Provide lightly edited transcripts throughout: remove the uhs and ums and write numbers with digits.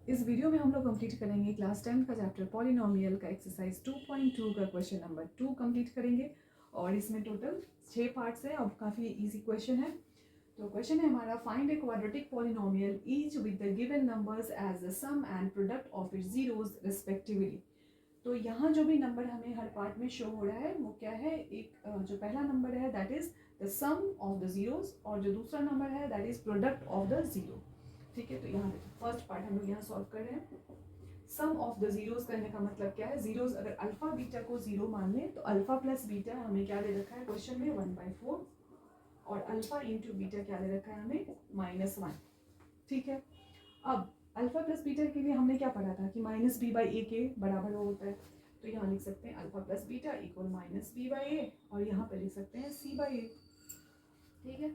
इस वीडियो में हम लोग कंप्लीट करेंगे क्लास 10 का चैप्टर पॉलिनोमियल का एक्सरसाइज 2.2 का क्वेश्चन नंबर 2 कंप्लीट करेंगे। और इसमें टोटल 6 पार्ट्स है और काफ़ी इजी क्वेश्चन है। तो क्वेश्चन है हमारा, find a quadratic polynomial each with the given numbers as the sum and product of its zeros respectively. तो यहाँ जो भी नंबर हमें हर पार्ट में शो हो रहा है वो क्या है, एक जो पहला नंबर है that is the sum of the zeros, और जो दूसरा नंबर है that is product of the zero. ठीक है, तो यहाँ देखो फर्स्ट पार्ट हम लोग यहाँ सॉल्व कर रहे हैं। सम ऑफ द जीरोस करने का मतलब क्या है, जीरोस अगर अल्फा बीटा को जीरो मान लें तो अल्फा प्लस बीटा हमें क्या दे रखा है क्वेश्चन में 1/4, और अल्फा इंटू बीटा क्या दे रखा है हमें -1। ठीक है, अब अल्फा प्लस बीटा के लिए हमने क्या पढ़ा था कि -b/a के बराबर होता है। तो यहाँ लिख सकते हैं alpha plus beta equal -b/a, और यहाँ पे लिख सकते हैं c/a। ठीक है,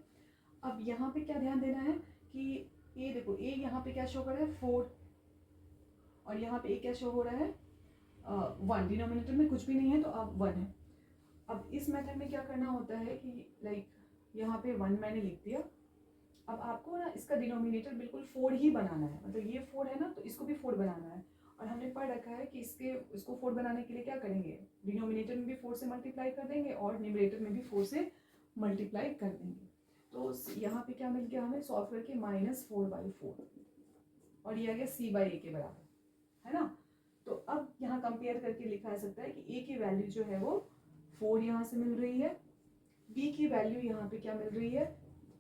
अब यहाँ पे क्या ध्यान देना है कि ये देखो a यहाँ पे क्या शो कर रहा है 4, और यहाँ पे a क्या शो हो रहा है 1। डिनोमिनेटर में कुछ भी नहीं है तो अब 1 है। अब इस मेथड में क्या करना होता है कि लाइक यहाँ पे 1 मैंने लिख दिया। अब आपको ना इसका डिनोमिनेटर बिल्कुल 4 ही बनाना है, मतलब ये 4 है ना तो इसको भी 4 बनाना है। और हमने पढ़ रखा है कि इसको 4 बनाने के लिए क्या करेंगे, डिनोमिनेटर में भी 4 से मल्टीप्लाई कर देंगे और न्यूमरेटर में भी 4 से मल्टीप्लाई कर देंगे। तो यहाँ पे क्या मिल गया हमें सॉल्व करके -4/4, और ये आ गया c/a के बराबर, है ना। तो अब यहाँ कंपेयर करके लिखा जा सकता है कि a की वैल्यू जो है वो 4 यहाँ से मिल रही है, b की वैल्यू यहाँ पे क्या मिल रही है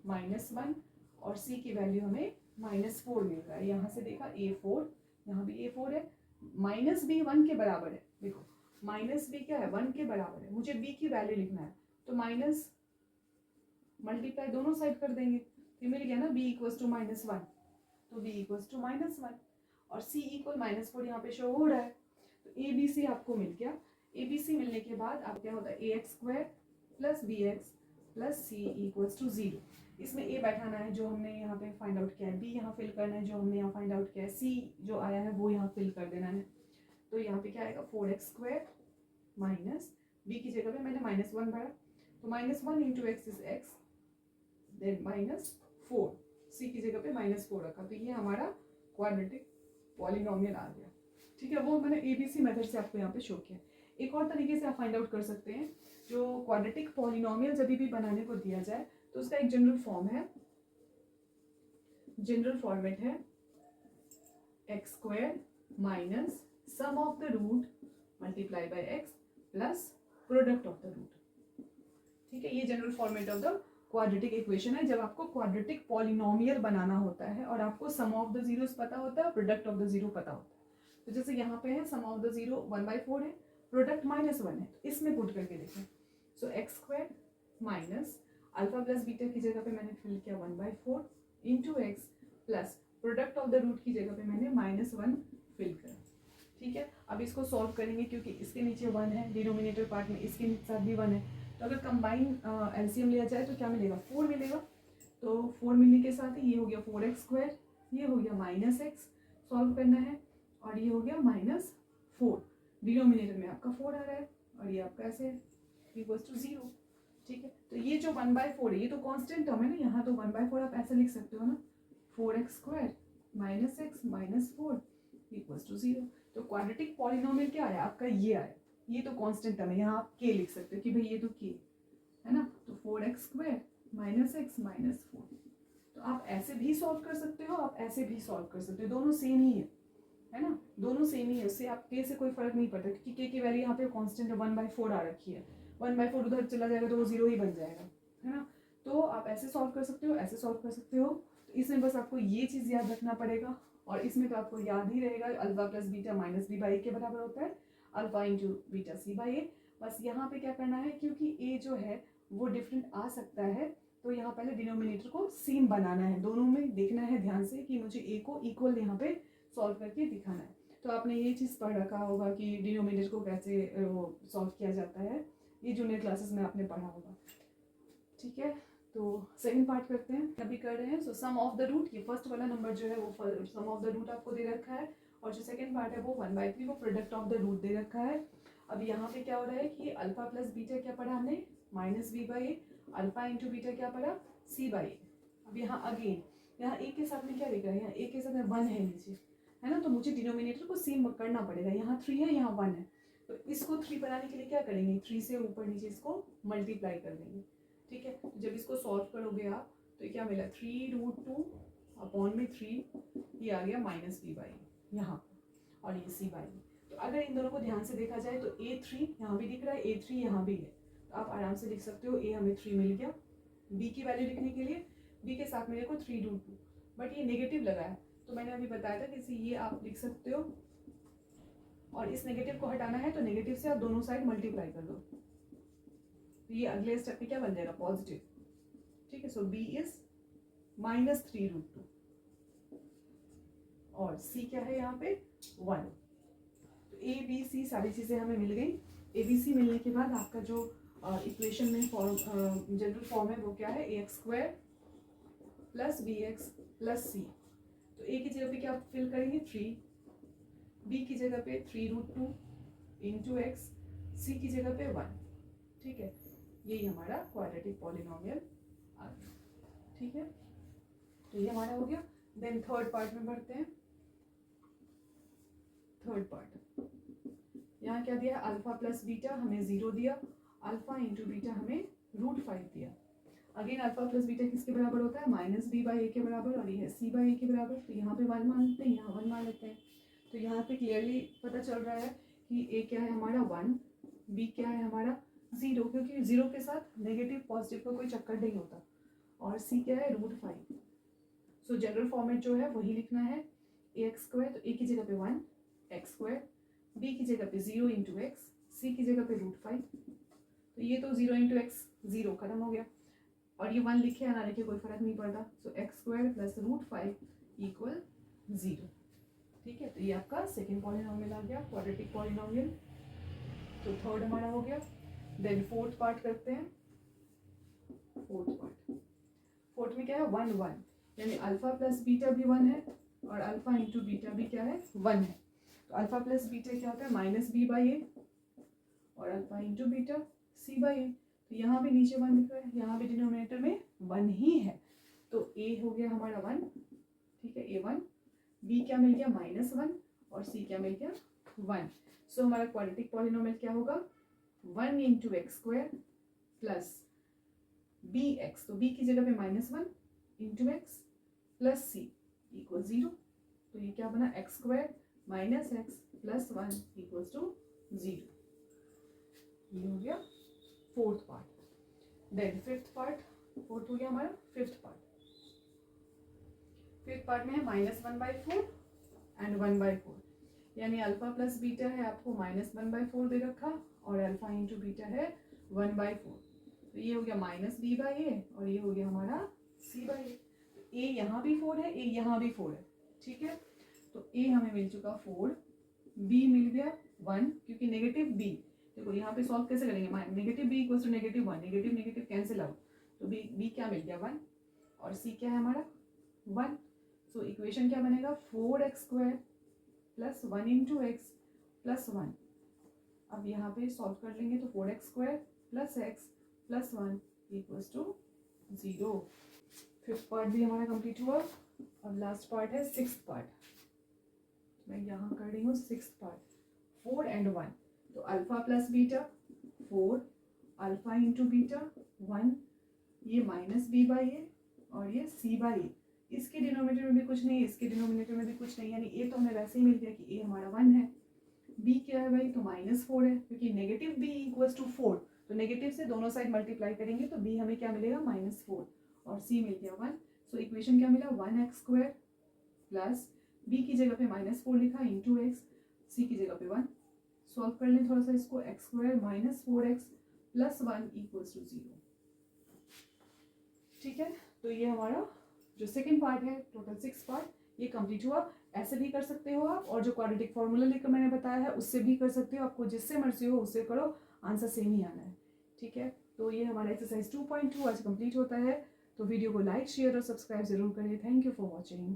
-1, और c की वैल्यू हमें -4 मिल रहा है। यहाँ से देखा a4, यहाँ भी a4 है, -b 1 के बराबर है। देखो -b क्या है 1 के बराबर है, मुझे b की वैल्यू लिखना है तो माइनस मल्टीप्लाई दोनों साइड कर देंगे तो मिल गया ना b = -1, तो b = -1, और c = -4 यहाँ पे शो हो रहा है। तो ABC आपको मिल गया। ABC मिलने के बाद अब क्या होता है ax² + bx + c = 0। इसमें a बैठाना है जो हमने यहाँ पे फाइंड आउट किया है, b यहाँ फिल करना है जो हमने यहाँ फाइंड आउट किया है, c जो आया है वो यहाँ फिल कर देना है। तो यहाँ पे क्या आएगा 4x² माइनस b की जगह पे मैंने -1 भरा, तो -1 × x is x, then -4, c की जगह पे -4 रखा, तो ये हमारा क्वाड्रेटिक पॉलिनोमियल आ गया। ठीक है, वो मैंने ABC मेथड से आपको यहाँ पे शो किया। एक और तरीके से आप फाइंड आउट कर सकते हैं, जो क्वाड्रेटिक पॉलिनोमियल जब भी बनाने को दिया जाए तो उसका एक जनरल फॉर्म है, जनरल फॉर्मेट है x² minus sum of the root multiply by x plus product of the root. ठीक है, ये general format of the quadratic equation है जब आपको क्वाड्रेटिक पॉलिनोमियल बनाना होता है और आपको सम ऑफ द जीरोस पता होता है, प्रोडक्ट ऑफ द जीरो पता होता है। तो जैसे यहाँ पे है सम ऑफ द जीरो 1/4 है, प्रोडक्ट -1 है, तो इसमें पुट करके देखें। So x² minus alpha plus beta की जगह पे मैंने फिल किया 1/4 into x plus product of the root की जगह पे मैंने -1 फिल करा। ठीक है, अब इसको सॉल्व करेंगे क्योंकि इसके नीचे 1 है, डिनोमिनेटर पार्ट में इसके साथ भी 1 है, तो अगर कंबाइन एलसीएम लिया जाए तो क्या मिलेगा 4 मिलेगा। तो 4 मिलने के साथ ही ये हो गया 4x², ये हो गया -x, सॉल्व करना है, और ये हो गया -4, डिनोमिनेटर में आपका 4 आ रहा है और ये आपका ऐसे = 0। ठीक है, तो ये जो 1/4 है ये तो कांस्टेंट टर्म है ना, यहाँ तो 1/4 आप ऐसे लिख सकते हो ना, 4x² -x -4 = 0। तो क्वाड्रेटिक पॉलिनोमियल क्या आया आपका, ये आया, ये तो कांस्टेंट टर्म है, यहाँ आप k लिख सकते हो कि भाई ये तो k है ना। तो 4x² -x -4, तो आप ऐसे भी सॉल्व कर सकते हो, आप ऐसे भी सॉल्व कर सकते हो, दोनों सेम ही है ना, दोनों सेम ही है, उससे आप k से कोई फर्क नहीं पड़ता क्योंकि k की वैल्यू यहाँ पे कांस्टेंट है 1/4 आ रखी है, 1/4 उधर चला जाएगा तो वो 0 ही बन जाएगा, है ना। तो आप ऐसे सॉल्व कर सकते हो, ऐसे सॉल्व कर सकते हो। तो इसमें बस आपको ये चीज़ याद रखना पड़ेगा, और इसमें तो आपको याद ही रहेगा अल्फा प्लस बीटा -b/a के बराबर होता है, अल्फा इंटू बीटा c/a। बस यहाँ पे क्या करना है, क्योंकि a जो है वो डिफरेंट आ सकता है, तो यहाँ पहले डिनोमिनेटर को सेम बनाना है, दोनों में देखना है ध्यान से कि मुझे a को इक्वल यहाँ पे सॉल्व करके दिखाना है। तो आपने ये चीज़ पढ़ रखा होगा कि डिनोमिनेटर को कैसे सॉल्व किया जाता है, ये जूनियर क्लासेस में आपने पढ़ा होगा। ठीक है, तो सेकंड पार्ट करते हैं, अभी कर रहे हैं। सो सम ऑफ द रूट, ये फर्स्ट वाला नंबर जो है वो सम ऑफ द रूट आपको दे रखा है, और जो सेकंड पार्ट है वो 1/3 वो प्रोडक्ट ऑफ द रूट दे रखा है। अब यहाँ पे क्या हो रहा है कि अल्फा प्लस बीटा क्या पढ़ा हमने -b/a, अल्फा इंटू बीटा क्या पढ़ा c/a। अब यहाँ अगेन यहाँ a के साथ में क्या लिखा है, यहाँ a के साथ में 1 है नीचे, है ना, तो मुझे डिनोमिनेटर को सेम करना पड़ेगा। यहाँ 3 है, यहाँ 1 है, तो इसको 3 बनाने के लिए क्या करेंगे, 3 से ऊपर नीचे इसको मल्टीप्लाई कर देंगे। ठीक है, तो जब इसको सॉल्व करोगे आप तो क्या मिला, 3√2 अपॉन में 3, ये आ गया -b/, यहाँ और ये c/। तो अगर इन दोनों को ध्यान से देखा जाए तो a3 यहाँ भी दिख रहा है, a3 यहाँ भी है, तो आप आराम से लिख सकते हो। a हमें 3 मिल गया, b की वैल्यू लिखने के लिए b के साथ मेरे को 3√2, बट ये नेगेटिव लगा है तो मैंने अभी बताया था कि ये आप लिख सकते हो, और इस नेगेटिव को हटाना है तो नेगेटिव से आप दोनों साइड मल्टीप्लाई कर दो, तो ये अगले स्टेप में क्या बन जाएगा, पॉजिटिव। ठीक है, सो b इज -3√2 और c क्या है यहाँ पे 1। तो a b c सारी चीज़ें हमें मिल गई। a b c मिलने के बाद आपका जो इक्वेशन में फॉर्म जनरल फॉर्म है वो क्या है, ax² + bx + c। तो a की जगह पे क्या फिल करेंगे, 3, b की जगह पे 3√2 × x, c की जगह पे 1। ठीक है, यही हमारा क्वाड्रेटिक पॉलिनोमियल आ गया। ठीक है, तो ये हमारा हो गया। देन थर्ड पार्ट में बढ़ते हैं। थर्ड पार्ट, यहाँ क्या दिया है, अल्फा + बीटा हमें 0 दिया, अल्फा × बीटा हमें √5 दिया। अगेन अल्फा + बीटा किसके बराबर होता है, -b/a के बराबर, और ये है c/a के बराबर। तो यहाँ पे 1 मान लेते हैं, यहाँ 1 मान लेते हैं। तो यहाँ पे क्लियरली पता चल रहा है कि a क्या है हमारा 1, b क्या है हमारा 0, क्योंकि 0 के साथ नेगेटिव पॉजिटिव का कोई चक्कर नहीं होता, और c क्या है √5। सो जनरल फॉर्मेट जो है वही लिखना है, ax², तो a की जगह पे 1, x², b की जगह पे 0 × x, c की जगह पे √5। तो ये तो 0 × x 0 खत्म हो गया, और ये 1 लिखे या ना लिखे कोई फर्क नहीं पड़ता। सो x² + √5 = 0। ठीक है, तो ये आपका सेकेंड पॉलिनोमियल आ गया, क्वाड्रेटिक पॉलिनोमियल। तो थर्ड हमारा हो गया। देन फोर्थ पार्ट करते हैं। फोर्थ में क्या है, 1 1, यानी अल्फा + बीटा भी 1 है और अल्फा × बीटा भी क्या है 1 है। तो अल्फा + बीटा क्या होता है, -b/a, और अल्फा × बीटा c/a। तो यहाँ भी नीचे 1 लिखा है, यहाँ भी डिनोमिनेटर में 1 ही है, तो a हो गया हमारा 1। ठीक है, a1, b क्या मिल गया -1, और c क्या मिल गया 1। सो हमारा क्वाड्रेटिक पॉलिनोमियल क्या होगा, 1 × x² + bx, तो b की जगह पे -1 × x + c = 0। तो ये क्या बना, x² - x + 1 = 0। ये हो गया fourth part. Then fifth part, fourth हो गया हमारा। फिफ्थ पार्ट में है -1/4 एंड 1/4, यानी अल्फा + बीटा है आपको -1/4 दे रखा, और अल्फा × बीटा है 1/4। तो ये हो गया -b/a, और ये हो गया हमारा c/a। a यहाँ भी 4 है, a यहाँ भी 4 है। ठीक है, तो a हमें मिल चुका 4, b मिल गया 1, क्योंकि नेगेटिव b, देखो यहाँ पे सॉल्व कैसे करेंगे, -b = -1, negative negative cancel out, तो b क्या मिल गया 1, और c क्या है हमारा 1। सो इक्वेशन क्या बनेगा, 4x² + 1 × x + 1। अब यहाँ पे सॉल्व कर लेंगे तो 4x² + x + 1 = 0। फिफ्थ पार्ट भी हमारा कंप्लीट हुआ। अब लास्ट पार्ट है सिक्स्थ पार्ट। मैं यहाँ कर रही हूँ सिक्स्थ पार्ट, 4 and 1। तो अल्फा + बीटा 4, अल्फा × बीटा 1, ये -b/a और ये c/a। इसके डिनोमिनेटर में भी कुछ नहीं, इसके डिनोमिनेटर में भी कुछ नहीं, यानी a तो हमें वैसे ही मिल गया कि a हमारा 1 है। b क्या है भाई, तो -4 है, क्योंकि नेगेटिव b = 4, तो नेगेटिव से दोनों साइड मल्टीप्लाई करेंगे तो b हमें क्या मिलेगा -4, और c मिल गया 1। सो इक्वेशन क्या मिला, 1x² + b की जगह पे -4 लिखा × x, c की जगह पे 1। सॉल्व कर लें थोड़ा सा इसको, x² - 4x + 1 = 0। ठीक है, तो ये हमारा जो सेकंड पार्ट है, टोटल 6 पार्ट, ये कंप्लीट हुआ। ऐसे भी कर सकते हो आप, और जो क्वाड्रेटिक फॉर्मूला लेकर मैंने बताया है उससे भी कर सकते हो, आपको जिससे मर्जी हो उससे करो, आंसर सेम ही आना है। ठीक है, तो ये हमारा एक्सरसाइज 2.2 आज कंप्लीट होता है। तो वीडियो को लाइक, शेयर और सब्सक्राइब जरूर करें। Thank you for watching.